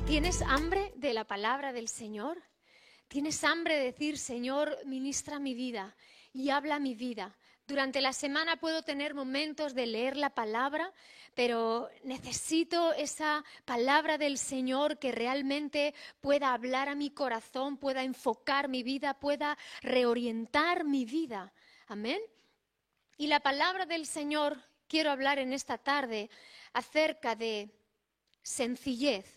¿Tienes hambre de la palabra del Señor? ¿Tienes hambre de decir, Señor, ministra mi vida y habla mi vida? Durante la semana puedo tener momentos de leer la palabra, pero necesito esa palabra del Señor que realmente pueda hablar a mi corazón, pueda enfocar mi vida, pueda reorientar mi vida. Amén. Y la palabra del Señor, quiero hablar en esta tarde acerca de sencillez.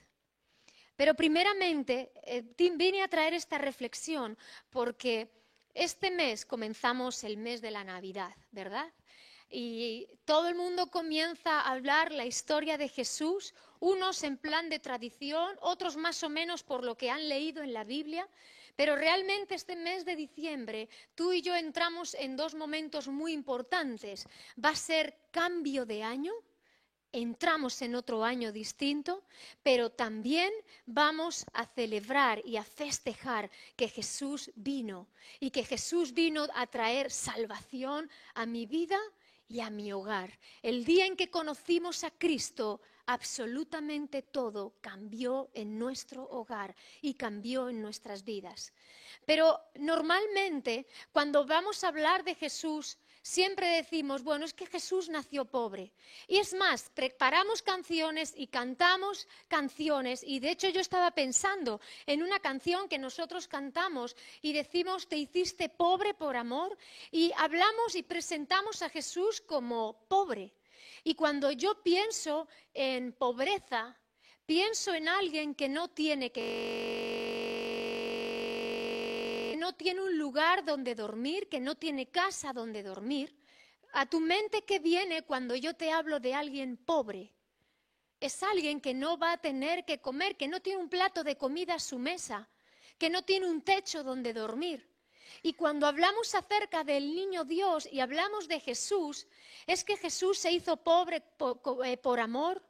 Pero primeramente vine a traer esta reflexión porque este mes comenzamos el mes de la Navidad, ¿verdad? Y todo el mundo comienza a hablar la historia de Jesús, unos en plan de tradición, otros más o menos por lo que han leído en la Biblia. Pero realmente este mes de diciembre tú y yo entramos en dos momentos muy importantes. Va a ser cambio de año. Entramos en otro año distinto, pero también vamos a celebrar y a festejar que Jesús vino y que Jesús vino a traer salvación a mi vida y a mi hogar. El día en que conocimos a Cristo, absolutamente todo cambió en nuestro hogar y cambió en nuestras vidas. Pero normalmente cuando vamos a hablar de Jesús, siempre decimos, bueno, es que Jesús nació pobre. Y es más, preparamos canciones y cantamos canciones. Y de hecho yo estaba pensando en una canción que nosotros cantamos y decimos, te hiciste pobre por amor. Y hablamos y presentamos a Jesús como pobre. Y cuando yo pienso en pobreza, pienso en alguien que no tiene un lugar donde dormir, que no tiene casa donde dormir. ¿A tu mente qué viene cuando yo te hablo de alguien pobre? Es alguien que no va a tener que comer, que no tiene un plato de comida a su mesa, que no tiene un techo donde dormir. Y cuando hablamos acerca del niño Dios y hablamos de Jesús, es que Jesús se hizo pobre por amor,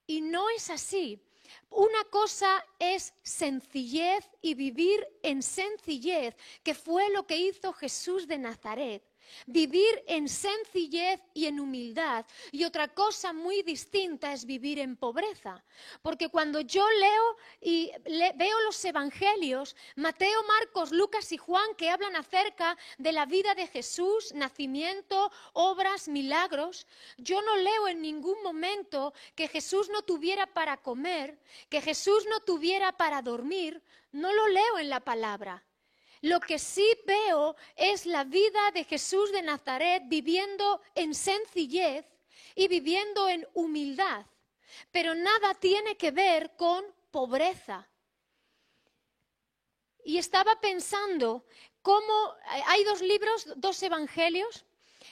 y no es así. Una cosa es sencillez y vivir en sencillez, que fue lo que hizo Jesús de Nazaret. Vivir en sencillez y en humildad. Y otra cosa muy distinta es vivir en pobreza. Porque cuando yo leo y veo los evangelios, Mateo, Marcos, Lucas y Juan, que hablan acerca de la vida de Jesús, nacimiento, obras, milagros, yo no leo en ningún momento que Jesús no tuviera para comer, que Jesús no tuviera para dormir. No lo leo en la palabra. Lo que sí veo es la vida de Jesús de Nazaret viviendo en sencillez y viviendo en humildad, pero nada tiene que ver con pobreza. Y estaba pensando cómo hay dos libros, dos evangelios,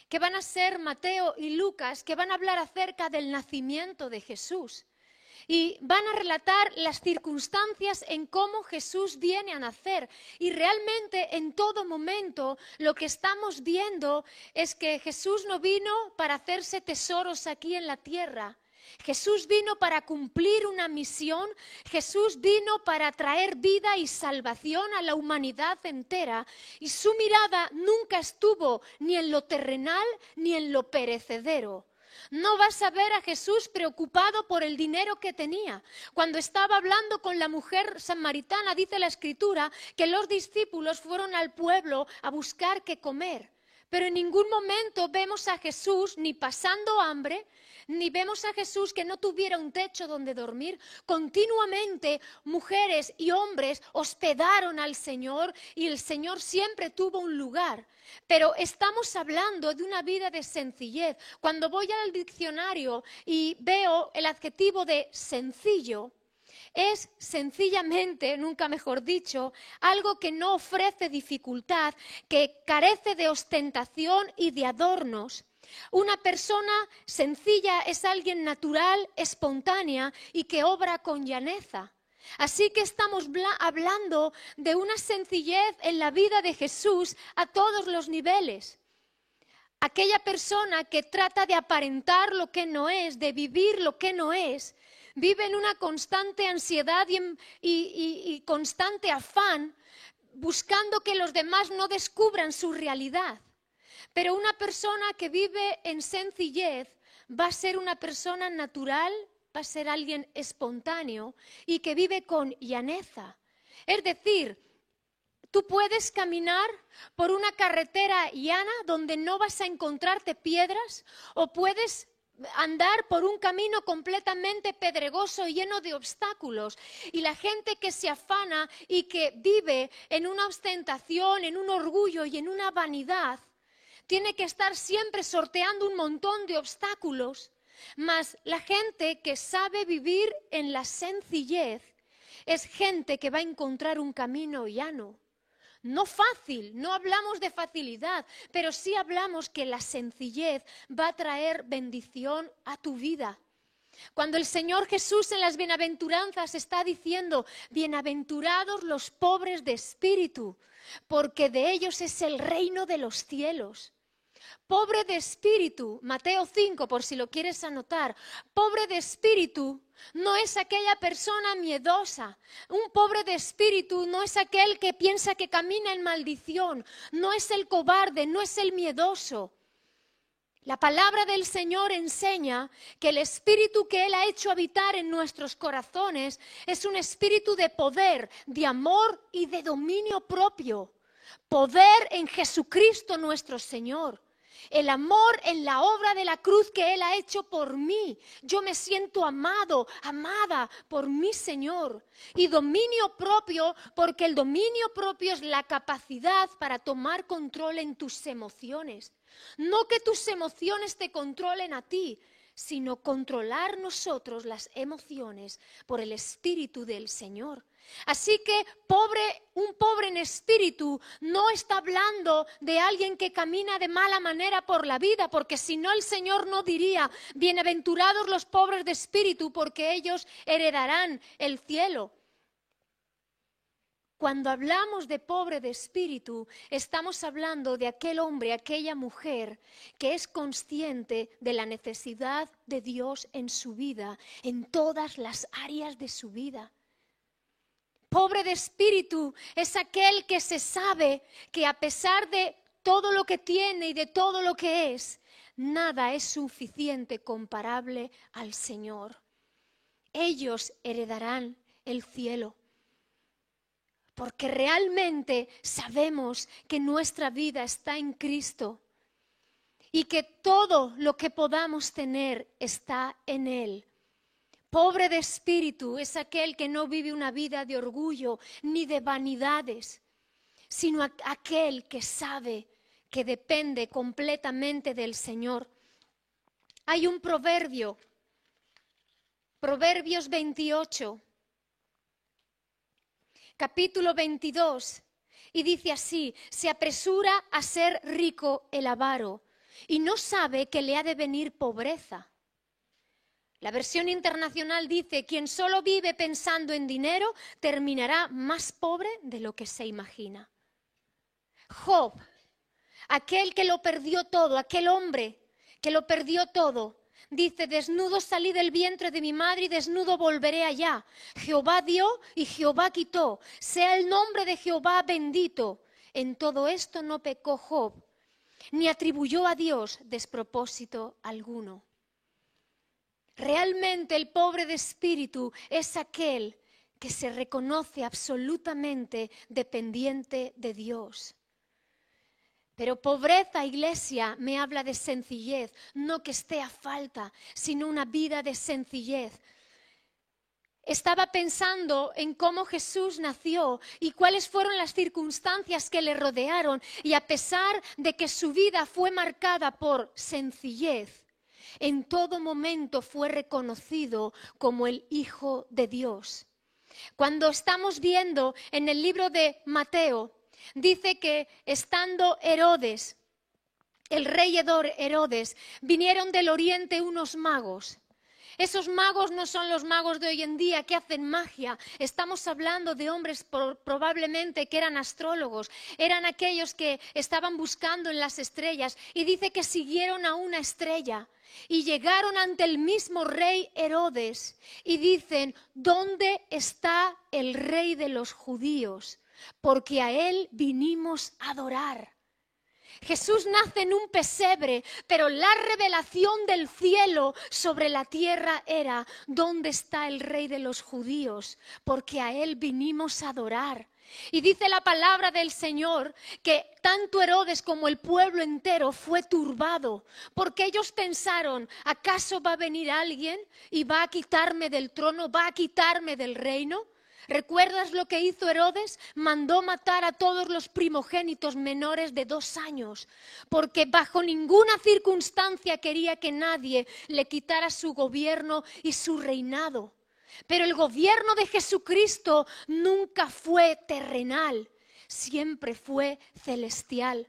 que van a ser Mateo y Lucas, que van a hablar acerca del nacimiento de Jesús. Y van a relatar las circunstancias en cómo Jesús viene a nacer. Y realmente en todo momento lo que estamos viendo es que Jesús no vino para hacerse tesoros aquí en la tierra. Jesús vino para cumplir una misión. Jesús vino para traer vida y salvación a la humanidad entera. Y su mirada nunca estuvo ni en lo terrenal ni en lo perecedero. No vas a ver a Jesús preocupado por el dinero que tenía. Cuando estaba hablando con la mujer samaritana, dice la Escritura que los discípulos fueron al pueblo a buscar qué comer. Pero en ningún momento vemos a Jesús ni pasando hambre, ni vemos a Jesús que no tuviera un techo donde dormir. Continuamente mujeres y hombres hospedaron al Señor y el Señor siempre tuvo un lugar. Pero estamos hablando de una vida de sencillez. Cuando voy al diccionario y veo el adjetivo de sencillo, es sencillamente, nunca mejor dicho, algo que no ofrece dificultad, que carece de ostentación y de adornos. Una persona sencilla es alguien natural, espontánea y que obra con llaneza. Así que estamos hablando de una sencillez en la vida de Jesús a todos los niveles. Aquella persona que trata de aparentar lo que no es, de vivir lo que no es, vive en una constante ansiedad y constante afán, buscando que los demás no descubran su realidad. Pero una persona que vive en sencillez va a ser una persona natural, va a ser alguien espontáneo y que vive con llaneza. Es decir, tú puedes caminar por una carretera llana donde no vas a encontrarte piedras, o puedes andar por un camino completamente pedregoso y lleno de obstáculos. Y la gente que se afana y que vive en una ostentación, en un orgullo y en una vanidad, tiene que estar siempre sorteando un montón de obstáculos. Mas la gente que sabe vivir en la sencillez es gente que va a encontrar un camino llano. No fácil, no hablamos de facilidad, pero sí hablamos que la sencillez va a traer bendición a tu vida. Cuando el Señor Jesús en las bienaventuranzas está diciendo, bienaventurados los pobres de espíritu, porque de ellos es el reino de los cielos. Pobre de espíritu, Mateo 5, por si lo quieres anotar, pobre de espíritu no es aquella persona miedosa. Un pobre de espíritu no es aquel que piensa que camina en maldición, no es el cobarde, no es el miedoso. La palabra del Señor enseña que el espíritu que Él ha hecho habitar en nuestros corazones es un espíritu de poder, de amor y de dominio propio. Poder en Jesucristo nuestro Señor. El amor en la obra de la cruz que Él ha hecho por mí. Yo me siento amado, amada por mi Señor. Y dominio propio, porque el dominio propio es la capacidad para tomar control en tus emociones. No que tus emociones te controlen a ti, sino controlar nosotros las emociones por el Espíritu del Señor. Así que un pobre en espíritu no está hablando de alguien que camina de mala manera por la vida, porque si no el Señor no diría, bienaventurados los pobres de espíritu, porque ellos heredarán el cielo. Cuando hablamos de pobre de espíritu, estamos hablando de aquel hombre, aquella mujer que es consciente de la necesidad de Dios en su vida, en todas las áreas de su vida. Pobre de espíritu es aquel que se sabe que a pesar de todo lo que tiene y de todo lo que es, nada es suficiente comparable al Señor. Ellos heredarán el cielo. Porque realmente sabemos que nuestra vida está en Cristo y que todo lo que podamos tener está en Él. Pobre de espíritu es aquel que no vive una vida de orgullo ni de vanidades, sino aquel que sabe que depende completamente del Señor. Hay un proverbio, Proverbios 28. Capítulo 22, y dice así, se apresura a ser rico el avaro y no sabe que le ha de venir pobreza. La versión internacional dice, quien solo vive pensando en dinero terminará más pobre de lo que se imagina. Job, aquel que lo perdió todo, aquel hombre que lo perdió todo, dice, desnudo salí del vientre de mi madre y desnudo volveré allá. Jehová dio y Jehová quitó. Sea el nombre de Jehová bendito. En todo esto no pecó Job, ni atribuyó a Dios despropósito alguno. Realmente el pobre de espíritu es aquel que se reconoce absolutamente dependiente de Dios. Pero pobreza, iglesia, me habla de sencillez, no que esté a falta, sino una vida de sencillez. Estaba pensando en cómo Jesús nació y cuáles fueron las circunstancias que le rodearon, y a pesar de que su vida fue marcada por sencillez, en todo momento fue reconocido como el Hijo de Dios. Cuando estamos viendo en el libro de Mateo, dice que estando Herodes, el rey Herodes, vinieron del oriente unos magos. Esos magos no son los magos de hoy en día que hacen magia. Estamos hablando de hombres probablemente que eran astrólogos. Eran aquellos que estaban buscando en las estrellas. Y dice que siguieron a una estrella y llegaron ante el mismo rey Herodes. Y dicen, ¿dónde está el rey de los judíos? Porque a él vinimos a adorar. Jesús nace en un pesebre, pero la revelación del cielo sobre la tierra era: ¿dónde está el Rey de los judíos? Porque a Él vinimos a adorar. Y dice la palabra del Señor que tanto Herodes como el pueblo entero fue turbado, porque ellos pensaron: ¿acaso va a venir alguien y va a quitarme del trono, va a quitarme del reino? ¿Recuerdas lo que hizo Herodes? Mandó matar a todos los primogénitos menores de 2 años, porque bajo ninguna circunstancia quería que nadie le quitara su gobierno y su reinado. Pero el gobierno de Jesucristo nunca fue terrenal, siempre fue celestial.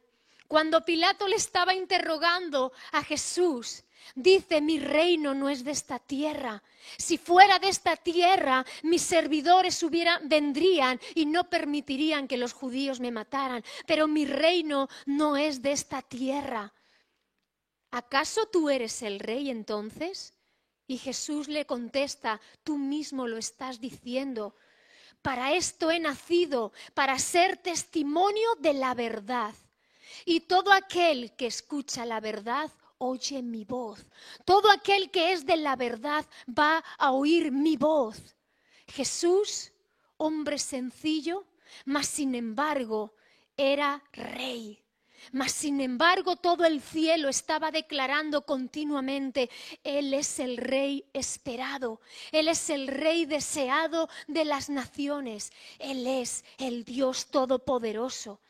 Cuando Pilato le estaba interrogando a Jesús, dice: mi reino no es de esta tierra. Si fuera de esta tierra, mis servidores vendrían y no permitirían que los judíos me mataran. Pero mi reino no es de esta tierra. ¿Acaso tú eres el rey entonces? Y Jesús le contesta: tú mismo lo estás diciendo. Para esto he nacido, para ser testimonio de la verdad. Y todo aquel que escucha la verdad oye mi voz. Todo aquel que es de la verdad va a oír mi voz. Jesús, hombre sencillo, mas sin embargo era rey. Mas sin embargo todo el cielo estaba declarando continuamente: Él es el Rey esperado, Él es el Rey deseado de las naciones, Él es el Dios Todopoderoso.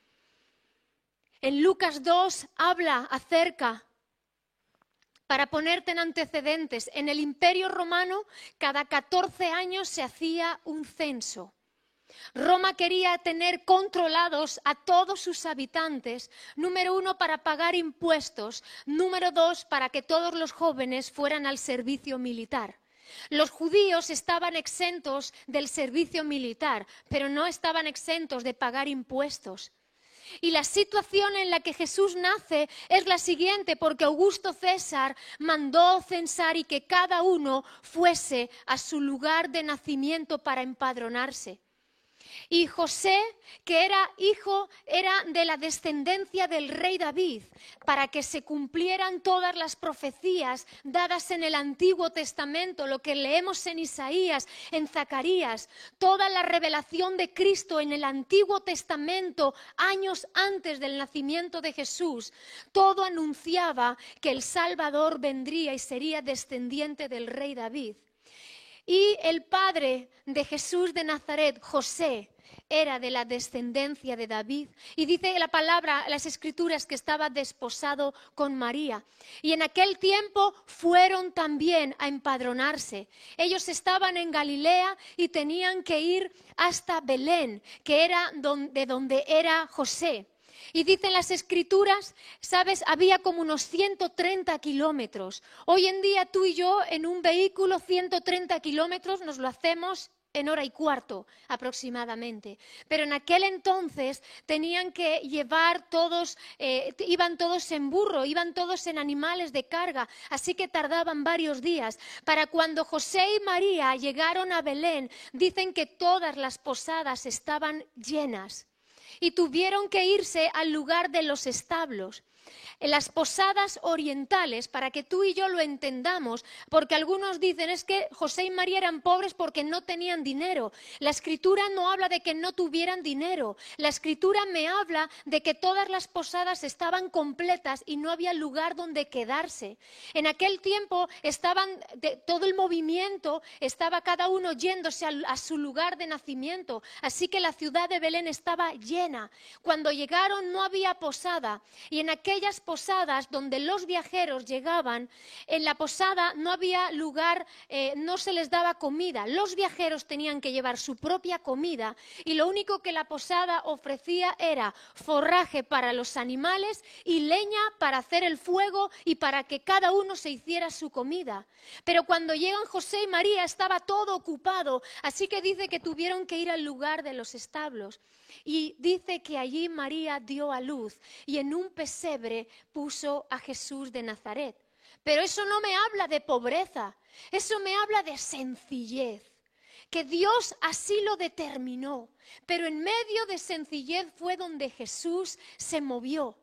En Lucas 2 habla acerca, para ponerte en antecedentes, en el Imperio Romano cada 14 años se hacía un censo. Roma quería tener controlados a todos sus habitantes, número 1 para pagar impuestos, número 2 para que todos los jóvenes fueran al servicio militar. Los judíos estaban exentos del servicio militar, pero no estaban exentos de pagar impuestos. Y la situación en la que Jesús nace es la siguiente: porque Augusto César mandó censar y que cada uno fuese a su lugar de nacimiento para empadronarse. Y José, que era de la descendencia del rey David, para que se cumplieran todas las profecías dadas en el Antiguo Testamento, lo que leemos en Isaías, en Zacarías, toda la revelación de Cristo en el Antiguo Testamento, años antes del nacimiento de Jesús, todo anunciaba que el Salvador vendría y sería descendiente del rey David. Y el padre de Jesús de Nazaret, José, era de la descendencia de David. Y dice la palabra, las Escrituras, que estaba desposado con María. Y en aquel tiempo fueron también a empadronarse. Ellos estaban en Galilea y tenían que ir hasta Belén, que era de donde era José. Y dicen las Escrituras, ¿sabes? Había como unos 130 kilómetros. Hoy en día tú y yo en un vehículo 130 kilómetros nos lo hacemos en 1:15 aproximadamente. Pero en aquel entonces tenían que llevar todos, iban todos en burro, iban todos en animales de carga, así que tardaban varios días. Para cuando José y María llegaron a Belén, dicen que todas las posadas estaban llenas. Y tuvieron que irse al lugar de los establos. En las posadas orientales, para que tú y yo lo entendamos, porque algunos dicen es que José y María eran pobres porque no tenían dinero. La Escritura no habla de que no tuvieran dinero. La Escritura me habla de que todas las posadas estaban completas y no había lugar donde quedarse. En aquel tiempo todo el movimiento, estaba cada uno yéndose a su lugar de nacimiento. Así que la ciudad de Belén estaba llena. Cuando llegaron no había posada, y en aquellas posadas donde los viajeros llegaban, en la posada no había lugar, no se les daba comida. Los viajeros tenían que llevar su propia comida y lo único que la posada ofrecía era forraje para los animales y leña para hacer el fuego y para que cada uno se hiciera su comida. Pero cuando llegan José y María estaba todo ocupado, así que dice que tuvieron que ir al lugar de los establos. Y dice que allí María dio a luz y en un pesebre puso a Jesús de Nazaret. Pero eso no me habla de pobreza, eso me habla de sencillez, que Dios así lo determinó. Pero en medio de sencillez fue donde Jesús se movió.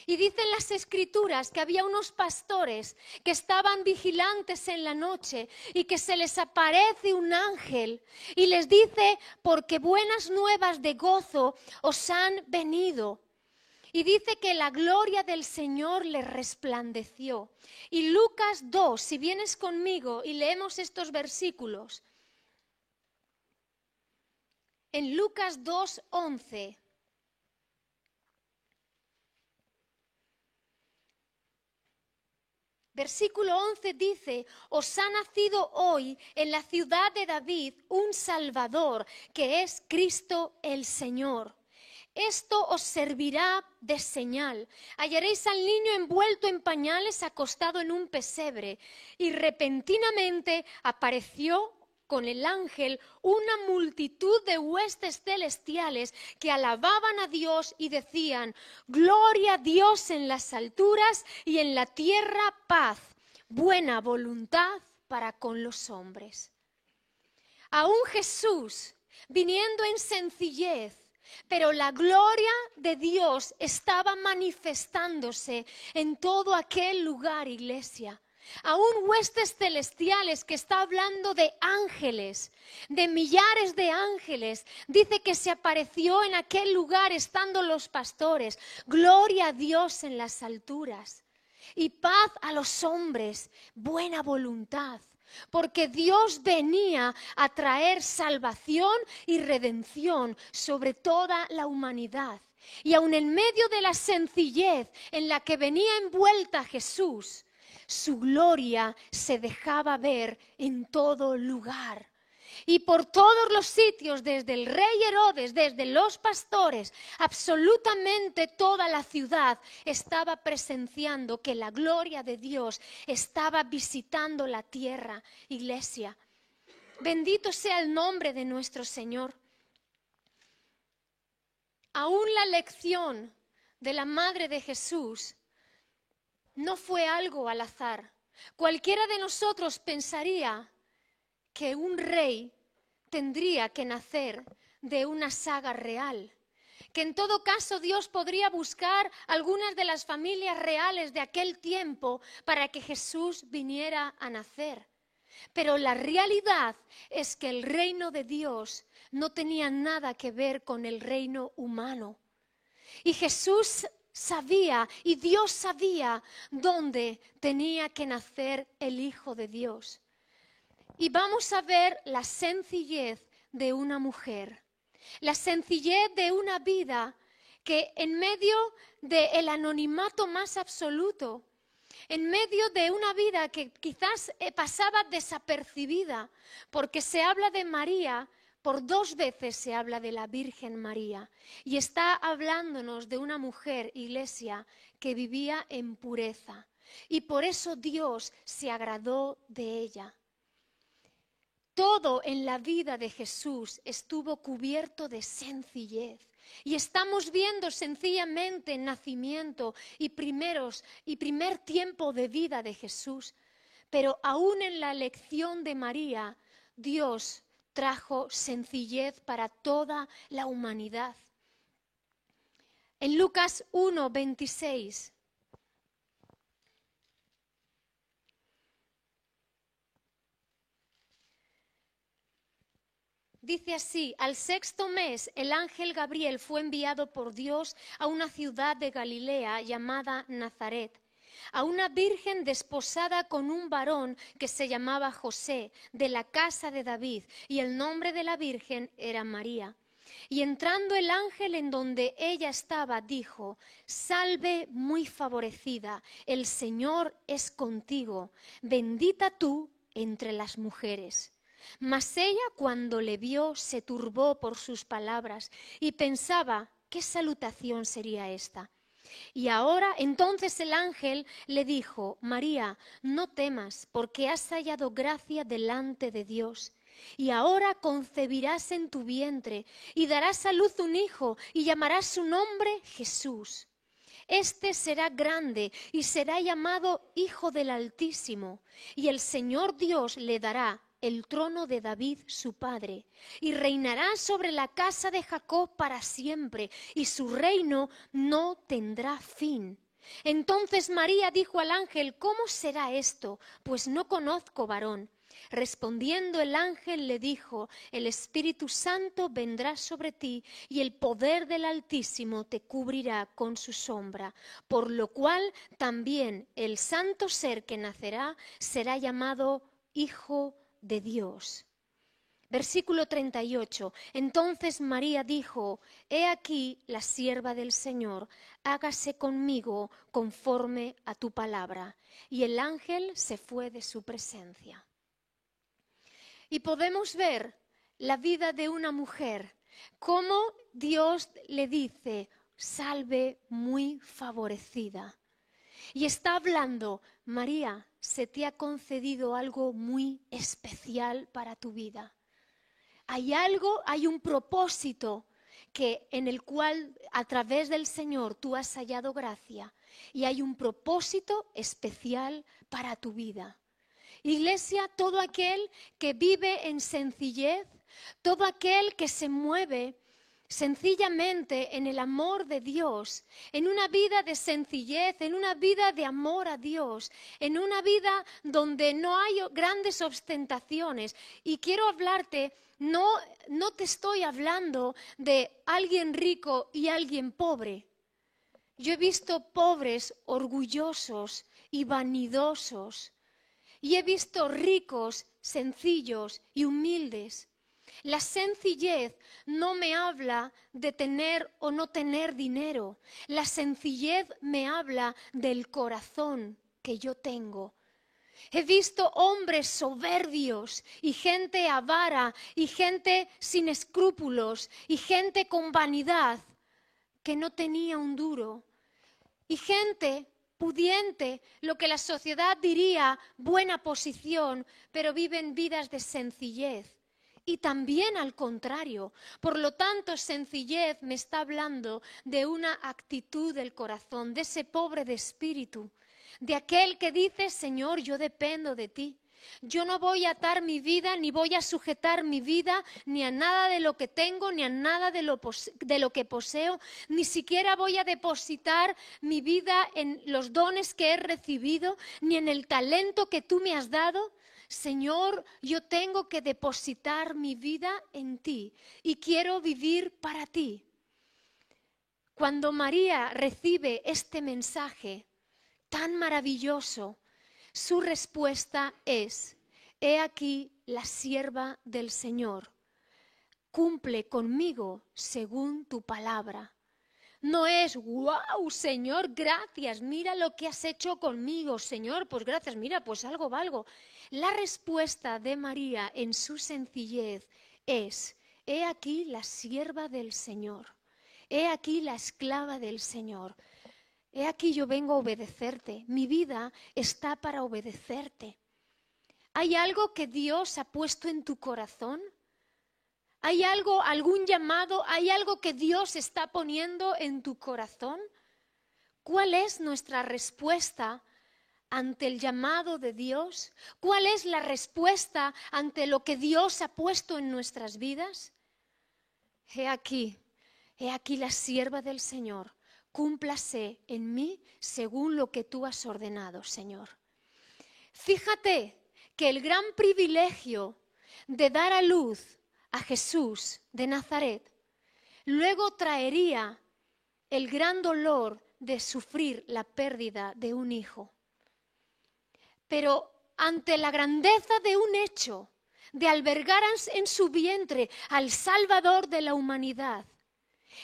Y dicen las Escrituras que había unos pastores que estaban vigilantes en la noche y que se les aparece un ángel y les dice, porque buenas nuevas de gozo os han venido. Y dice que la gloria del Señor les resplandeció. Y Lucas 2, si vienes conmigo y leemos estos versículos, en Lucas 2:11. Versículo 11 dice, os ha nacido hoy en la ciudad de David un Salvador, que es Cristo el Señor. Esto os servirá de señal. Hallaréis al niño envuelto en pañales, acostado en un pesebre. Y repentinamente apareció con el ángel una multitud de huestes celestiales que alababan a Dios y decían, gloria a Dios en las alturas y en la tierra paz, buena voluntad para con los hombres. Aún Jesús, viniendo en sencillez, pero la gloria de Dios estaba manifestándose en todo aquel lugar, iglesia. Aún huestes celestiales, que está hablando de ángeles, de millares de ángeles, dice que se apareció en aquel lugar estando los pastores. Gloria a Dios en las alturas y paz a los hombres, buena voluntad. Porque Dios venía a traer salvación y redención sobre toda la humanidad. Y aun en medio de la sencillez en la que venía envuelta Jesús, su gloria se dejaba ver en todo lugar. Y por todos los sitios, desde el rey Herodes, desde los pastores, absolutamente toda la ciudad estaba presenciando que la gloria de Dios estaba visitando la tierra, iglesia. Bendito sea el nombre de nuestro Señor. Aún la elección de la madre de Jesús no fue algo al azar. Cualquiera de nosotros pensaría que un rey tendría que nacer de una saga real, que en todo caso Dios podría buscar algunas de las familias reales de aquel tiempo para que Jesús viniera a nacer. Pero la realidad es que el reino de Dios no tenía nada que ver con el reino humano. Y Jesús sabía, y Dios sabía, dónde tenía que nacer el Hijo de Dios. Y vamos a ver la sencillez de una mujer, la sencillez de una vida que en medio del anonimato más absoluto, en medio de una vida que quizás pasaba desapercibida, porque se habla de María, por 2 veces se habla de la Virgen María, y está hablándonos de una mujer, iglesia, que vivía en pureza, y por eso Dios se agradó de ella. Todo en la vida de Jesús estuvo cubierto de sencillez. Y estamos viendo sencillamente el nacimiento y primer tiempo de vida de Jesús. Pero aún en la elección de María, Dios trajo sencillez para toda la humanidad. En Lucas 1:26. Dice así, al 6º mes el ángel Gabriel fue enviado por Dios a una ciudad de Galilea llamada Nazaret, a una virgen desposada con un varón que se llamaba José, de la casa de David, y el nombre de la virgen era María. Y entrando el ángel en donde ella estaba, dijo, salve muy favorecida, el Señor es contigo, bendita tú entre las mujeres. Mas ella, cuando le vio, se turbó por sus palabras y pensaba, ¿qué salutación sería esta? Y ahora, entonces el ángel le dijo, María, no temas, porque has hallado gracia delante de Dios. Y ahora concebirás en tu vientre y darás a luz un hijo y llamarás su nombre Jesús. Este será grande y será llamado Hijo del Altísimo, y el Señor Dios le dará el trono de David su padre, y reinará sobre la casa de Jacob para siempre, y su reino no tendrá fin. Entonces María dijo al ángel: ¿Cómo será esto? Pues no conozco varón. Respondiendo el ángel le dijo: el Espíritu Santo vendrá sobre ti y el poder del Altísimo te cubrirá con su sombra, por lo cual también el santo ser que nacerá será llamado Hijo de Dios. Versículo 38. Entonces María dijo: He aquí la sierva del Señor, hágase conmigo conforme a tu palabra. Y el ángel se fue de su presencia. Y podemos ver la vida de una mujer, cómo Dios le dice: salve muy favorecida. Y está hablando: María, se te ha concedido algo muy especial para tu vida. Hay algo, hay un propósito en el cual a través del Señor tú has hallado gracia, y hay un propósito especial para tu vida. Iglesia, todo aquel que vive en sencillez, todo aquel que se mueve sencillamente en el amor de Dios, en una vida de sencillez, en una vida de amor a Dios, en una vida donde no hay grandes ostentaciones. Y quiero hablarte, no te estoy hablando de alguien rico y alguien pobre. Yo he visto pobres orgullosos y vanidosos, y he visto ricos, sencillos y humildes. La sencillez no me habla de tener o no tener dinero. La sencillez me habla del corazón que yo tengo. He visto hombres soberbios y gente avara y gente sin escrúpulos y gente con vanidad que no tenía un duro, y gente pudiente, lo que la sociedad diría buena posición, pero viven vidas de sencillez. Y también al contrario. Por lo tanto, sencillez me está hablando de una actitud del corazón, de ese pobre de espíritu, de aquel que dice: Señor, yo dependo de ti. Yo no voy a atar mi vida, ni voy a sujetar mi vida, ni a nada de lo que tengo, ni a nada de lo que poseo, ni siquiera voy a depositar mi vida en los dones que he recibido, ni en el talento que tú me has dado. Señor, yo tengo que depositar mi vida en ti y quiero vivir para ti. Cuando María recibe este mensaje tan maravilloso, su respuesta es: he aquí la sierva del Señor, cumple conmigo según tu palabra. No es: wow, Señor, gracias, mira lo que has hecho conmigo, Señor, pues gracias, mira, pues algo valgo. La respuesta de María en su sencillez es: he aquí la sierva del Señor, he aquí la esclava del Señor. He aquí yo vengo a obedecerte, mi vida está para obedecerte. ¿Hay algo que Dios ha puesto en tu corazón? ¿Hay algo, algún llamado, hay algo que Dios está poniendo en tu corazón? ¿Cuál es nuestra respuesta ante el llamado de Dios? ¿Cuál es la respuesta ante lo que Dios ha puesto en nuestras vidas? He aquí la sierva del Señor. Cúmplase en mí según lo que tú has ordenado, Señor. Fíjate que el gran privilegio de dar a luz a Jesús de Nazaret luego traería el gran dolor de sufrir la pérdida de un hijo. Pero ante la grandeza de un hecho, de albergar en su vientre al Salvador de la humanidad,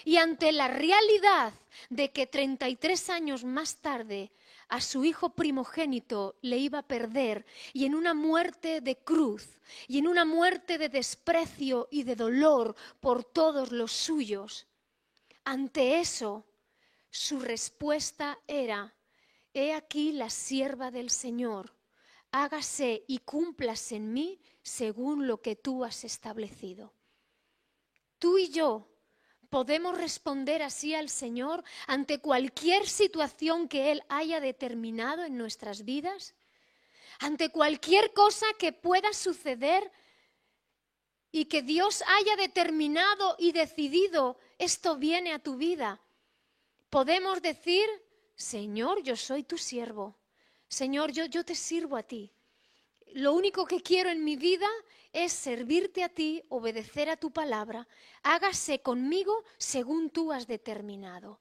y ante la realidad de que 33 años más tarde a su hijo primogénito le iba a perder, y en una muerte de cruz, y en una muerte de desprecio y de dolor por todos los suyos, ante eso su respuesta era: he aquí la sierva del Señor, hágase y cúmplase en mí según lo que tú has establecido. Tú y yo podemos responder así al Señor ante cualquier situación que Él haya determinado en nuestras vidas, ante cualquier cosa que pueda suceder y que Dios haya determinado y decidido: esto viene a tu vida. Podemos decir: Señor, yo soy tu siervo. Señor, yo te sirvo a ti. Lo único que quiero en mi vida es servirte a ti, obedecer a tu palabra. Hágase conmigo según tú has determinado.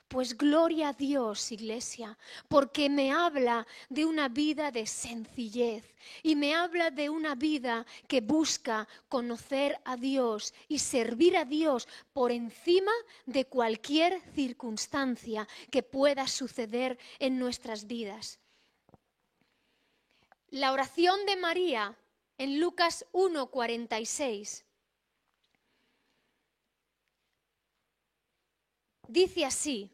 Pues gloria a Dios, iglesia, porque me habla de una vida de sencillez y me habla de una vida que busca conocer a Dios y servir a Dios por encima de cualquier circunstancia que pueda suceder en nuestras vidas. La oración de María en Lucas 1:46 dice así: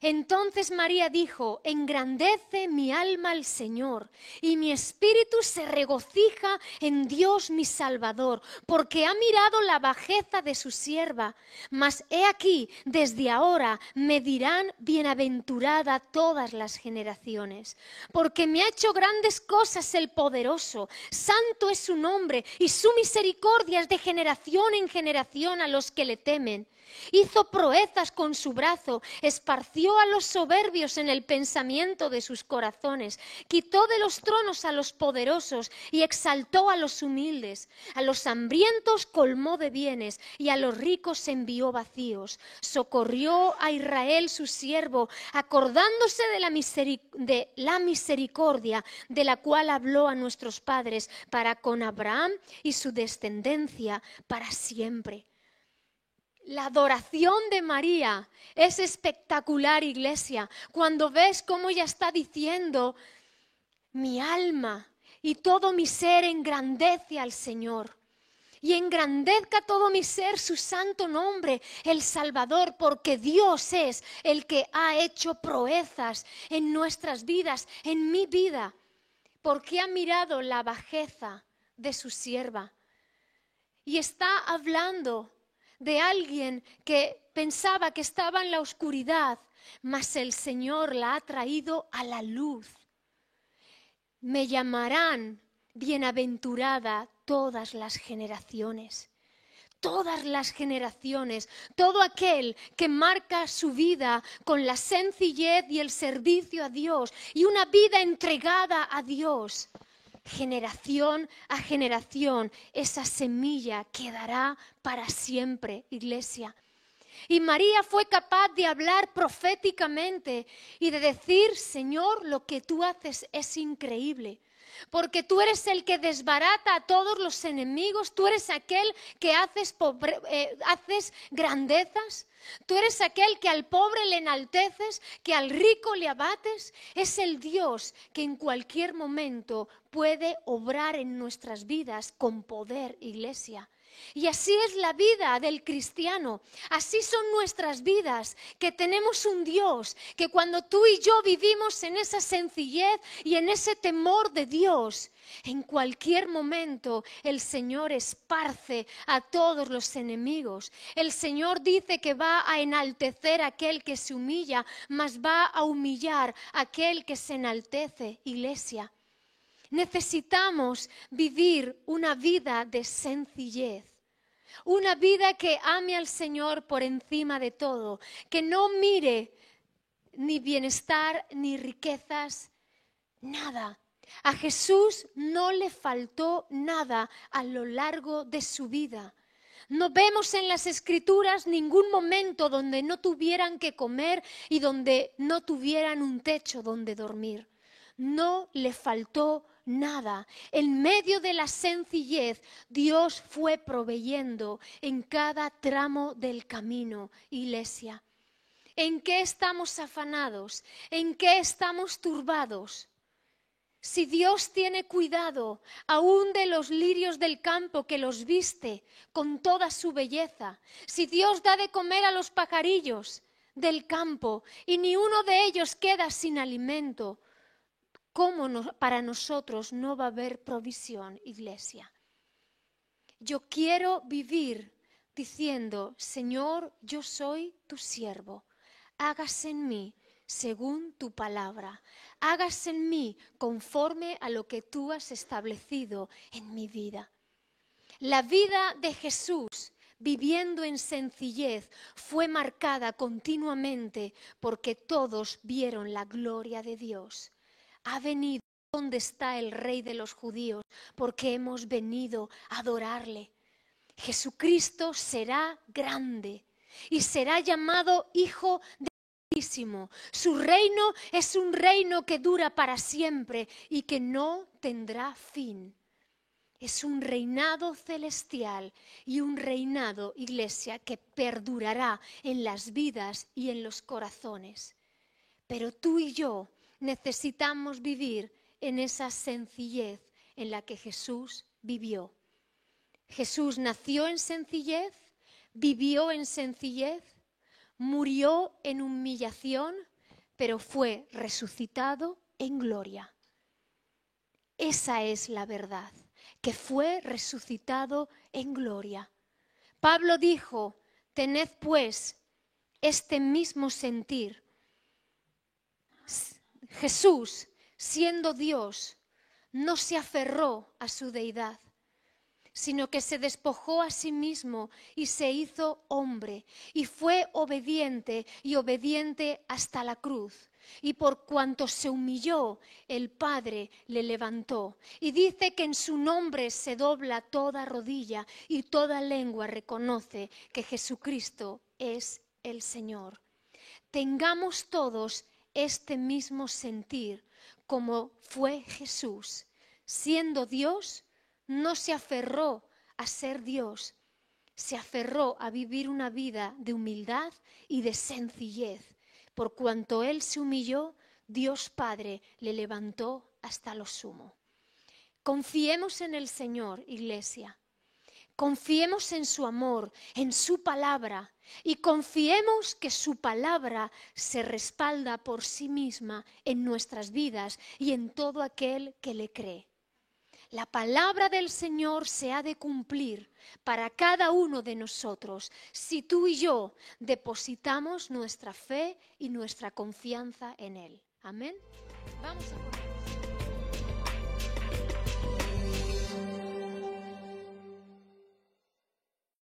entonces María dijo, engrandece mi alma al Señor, y mi espíritu se regocija en Dios mi Salvador, porque ha mirado la bajeza de su sierva. Mas he aquí, desde ahora me dirán bienaventurada todas las generaciones, porque me ha hecho grandes cosas el poderoso, santo es su nombre, y su misericordia es de generación en generación a los que le temen. Hizo proezas con su brazo, esparció a los soberbios en el pensamiento de sus corazones, quitó de los tronos a los poderosos y exaltó a los humildes. A los hambrientos colmó de bienes y a los ricos envió vacíos. Socorrió a Israel su siervo, acordándose de la misericordia de la cual habló a nuestros padres para con Abraham y su descendencia para siempre. La adoración de María es espectacular, iglesia, cuando ves cómo ella está diciendo, mi alma y todo mi ser engrandece al Señor. Y engrandezca todo mi ser su santo nombre, el Salvador, porque Dios es el que ha hecho proezas en nuestras vidas, en mi vida, porque ha mirado la bajeza de su sierva. Y está hablando de alguien que pensaba que estaba en la oscuridad, mas el Señor la ha traído a la luz. Me llamarán bienaventurada todas las generaciones. Todas las generaciones, todo aquel que marca su vida con la sencillez y el servicio a Dios y una vida entregada a Dios. Generación a generación, esa semilla quedará para siempre, iglesia. Y María fue capaz de hablar proféticamente y de decir, Señor, lo que tú haces es increíble. Porque tú eres el que desbarata a todos los enemigos, tú eres aquel que haces grandezas, tú eres aquel que al pobre le enalteces, que al rico le abates. Es el Dios que en cualquier momento puede obrar en nuestras vidas con poder, iglesia. Y así es la vida del cristiano, así son nuestras vidas, que tenemos un Dios, que cuando tú y yo vivimos en esa sencillez y en ese temor de Dios, en cualquier momento el Señor esparce a todos los enemigos. El Señor dice que va a enaltecer a aquel que se humilla, mas va a humillar a aquel que se enaltece, iglesia. Necesitamos vivir una vida de sencillez, una vida que ame al Señor por encima de todo, que no mire ni bienestar ni riquezas, nada. A Jesús no le faltó nada a lo largo de su vida. No vemos en las Escrituras ningún momento donde no tuvieran que comer y donde no tuvieran un techo donde dormir. No le faltó nada. En medio de la sencillez, Dios fue proveyendo en cada tramo del camino, iglesia. ¿En qué estamos afanados? ¿En qué estamos turbados? Si Dios tiene cuidado aún de los lirios del campo que los viste con toda su belleza, si Dios da de comer a los pajarillos del campo y ni uno de ellos queda sin alimento, ¿cómo para nosotros no va a haber provisión, iglesia? Yo quiero vivir diciendo, Señor, yo soy tu siervo, hágase en mí según tu palabra, hágase en mí conforme a lo que tú has establecido en mi vida. La vida de Jesús viviendo en sencillez, fue marcada continuamente porque todos vieron la gloria de Dios. Ha venido donde está el Rey de los judíos, porque hemos venido a adorarle. Jesucristo será grande y será llamado Hijo del Altísimo. Su reino es un reino que dura para siempre y que no tendrá fin. Es un reinado celestial y un reinado, iglesia, que perdurará en las vidas y en los corazones. Pero tú y yo necesitamos vivir en esa sencillez en la que Jesús vivió. Jesús nació en sencillez, vivió en sencillez, murió en humillación, pero fue resucitado en gloria. Esa es la verdad, que fue resucitado en gloria. Pablo dijo: tened pues este mismo sentir. Jesús, siendo Dios, no se aferró a su deidad, sino que se despojó a sí mismo y se hizo hombre, y fue obediente y obediente hasta la cruz. Y por cuanto se humilló, el Padre le levantó. Y dice que en su nombre se dobla toda rodilla y toda lengua reconoce que Jesucristo es el Señor. Tengamos todos este mismo sentir como fue Jesús. Siendo Dios, no se aferró a ser Dios, se aferró a vivir una vida de humildad y de sencillez. Por cuanto Él se humilló, Dios Padre le levantó hasta lo sumo. Confiemos en el Señor, iglesia. Confiemos en su amor, en su palabra, y confiemos que su palabra se respalda por sí misma en nuestras vidas y en todo aquel que le cree. La palabra del Señor se ha de cumplir para cada uno de nosotros si tú y yo depositamos nuestra fe y nuestra confianza en Él. Amén. Vamos a poner.